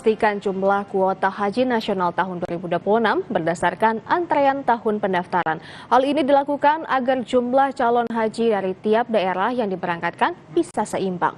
memastikan jumlah kuota haji nasional tahun 2026 berdasarkan antrean tahun pendaftaran. Hal ini dilakukan agar jumlah calon haji dari tiap daerah yang diberangkatkan bisa seimbang.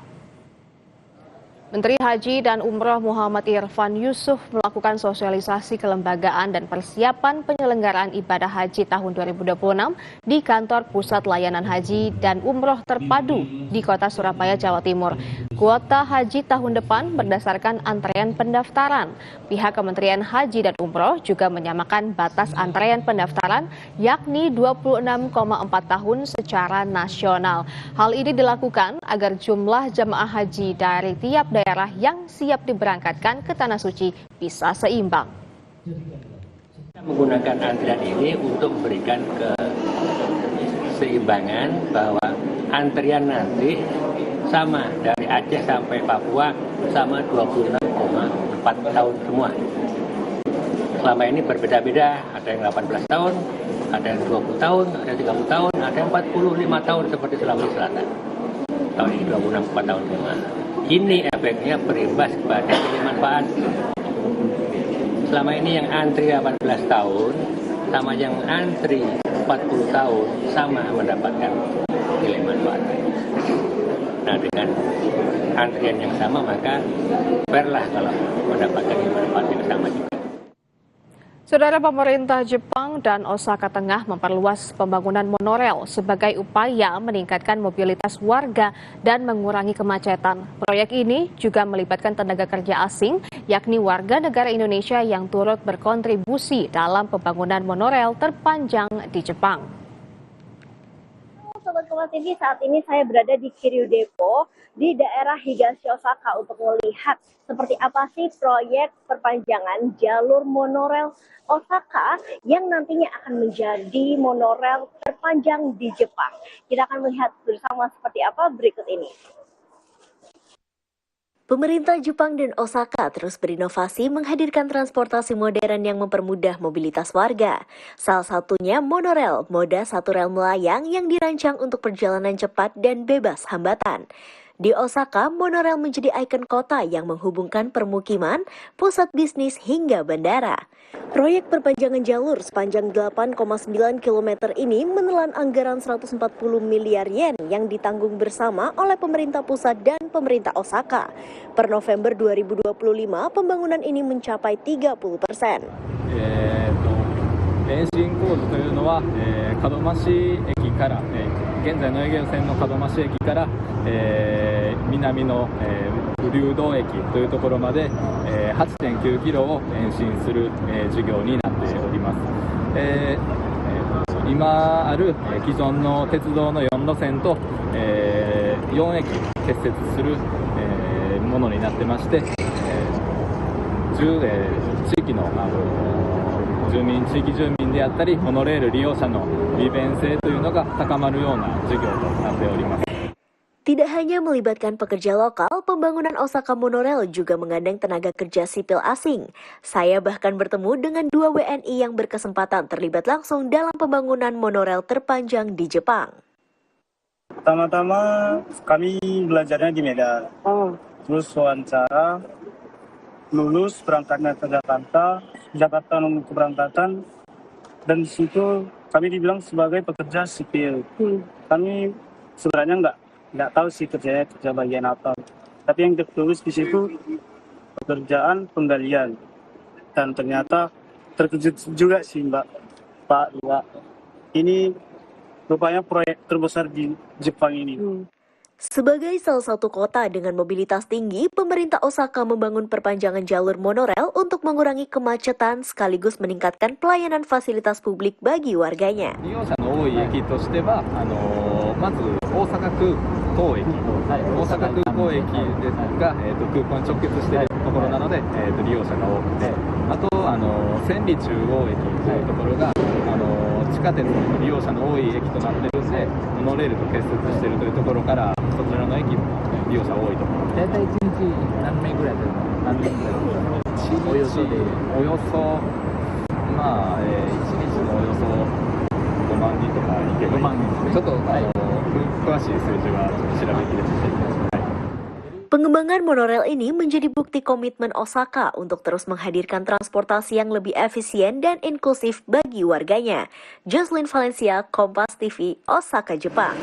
Menteri Haji dan Umroh Muhammad Irfan Yusuf melakukan sosialisasi kelembagaan dan persiapan penyelenggaraan ibadah haji tahun 2026 di Kantor Pusat Layanan Haji dan Umroh Terpadu di Kota Surabaya, Jawa Timur. Kuota haji tahun depan berdasarkan antrean pendaftaran. Pihak Kementerian Haji dan Umroh juga menyamakan batas antrean pendaftaran yakni 26,4 tahun secara nasional. Hal ini dilakukan agar jumlah jemaah haji dari tiap daerah yang siap diberangkatkan ke Tanah Suci bisa seimbang. Menggunakan antrian ini untuk memberikan keseimbangan bahwa antrian nanti sama dari Aceh sampai Papua sama 26,4 tahun semua. Selama ini berbeda-beda, ada yang 18 tahun, ada yang 20 tahun, ada yang 30 tahun, ada yang 45 tahun seperti Sulawesi Selatan. Tahun ini 26,4 tahun semua. Ini efeknya berimbas kepada nilai manfaat. Selama ini yang antri 18 tahun sama yang antri 40 tahun sama mendapatkan nilai manfaat. Nah, dengan antrian yang sama maka fair lah kalau mendapatkan nilai manfaat yang sama juga. Saudara, pemerintah Jepang dan Osaka Tengah memperluas pembangunan monorel sebagai upaya meningkatkan mobilitas warga dan mengurangi kemacetan. Proyek ini juga melibatkan tenaga kerja asing, yakni warga negara Indonesia yang turut berkontribusi dalam pembangunan monorel terpanjang di Jepang. Sobat Kompas TV, saat ini saya berada di Kiryu Depot di daerah Higashi Osaka untuk melihat seperti apa sih proyek perpanjangan jalur monorel Osaka yang nantinya akan menjadi monorel terpanjang di Jepang. Kita akan melihat bersama seperti apa berikut ini. Pemerintah Jepang dan Osaka terus berinovasi menghadirkan transportasi modern yang mempermudah mobilitas warga. Salah satunya monorel, moda satu rel melayang yang dirancang untuk perjalanan cepat dan bebas hambatan. Di Osaka, monorel menjadi ikon kota yang menghubungkan permukiman, pusat bisnis hingga bandara. Proyek perpanjangan jalur sepanjang 8,9 km ini menelan anggaran 140 miliar yen yang ditanggung bersama oleh pemerintah pusat dan pemerintah Osaka. Per November 2025, pembangunan ini mencapai 30%. 延伸工事というのは、門真駅から、現在の営業線の門真駅から、南の、流道駅というところまで、8.9 キロを延伸する、事業になっております。今ある既存の鉄道の4路線と、4駅結節する、ものになってまして、地域の、地域住民であったりモノレール利用者の利便性というのが高まるような事業となっております。Tidak hanya melibatkan pekerja lokal, pembangunan Osaka Monorel juga mengandeng tenaga kerja sipil asing. Saya bahkan bertemu dengan 2 WNI yang berkesempatan terlibat langsung dalam pembangunan monorel terpanjang di Jepang. Pertama-tama kami belajarnya di Medan. Terus wawancara, lulus berangkatnya ke Jakarta nunggu keberangkatan, dan di situ kami dibilang sebagai pekerja sipil. Kami sebenarnya nggak tahu sih kerja bagian apa, tapi yang tertulis di situ pekerjaan penggalian, dan ternyata terkejut juga sih Pak. Ini rupanya proyek terbesar di Jepang ini. Sebagai salah satu kota dengan mobilitas tinggi, pemerintah Osaka membangun perpanjangan jalur monorel untuk mengurangi kemacetan sekaligus meningkatkan pelayanan fasilitas publik bagi warganya. 利用者の多い駅としては、まず大阪空港駅、大阪空港駅ですが、空港に直結しているところなので、利用者が多くて、あと千里中央駅というところが地下鉄の利用者の多い駅となっているので、モノレールと結節しているというところから、そちらの駅も利用者多いと思います。大体1日何名ぐらいですか？何名ぐらいですか？およそまあ、1日のおよそ5万人とかいけばいいですね。ちょっと詳しい数字は調べきれています。Pengembangan monorail ini menjadi bukti komitmen Osaka untuk terus menghadirkan transportasi yang lebih efisien dan inklusif bagi warganya. Jocelyn Valencia, Kompas TV, Osaka, Jepang.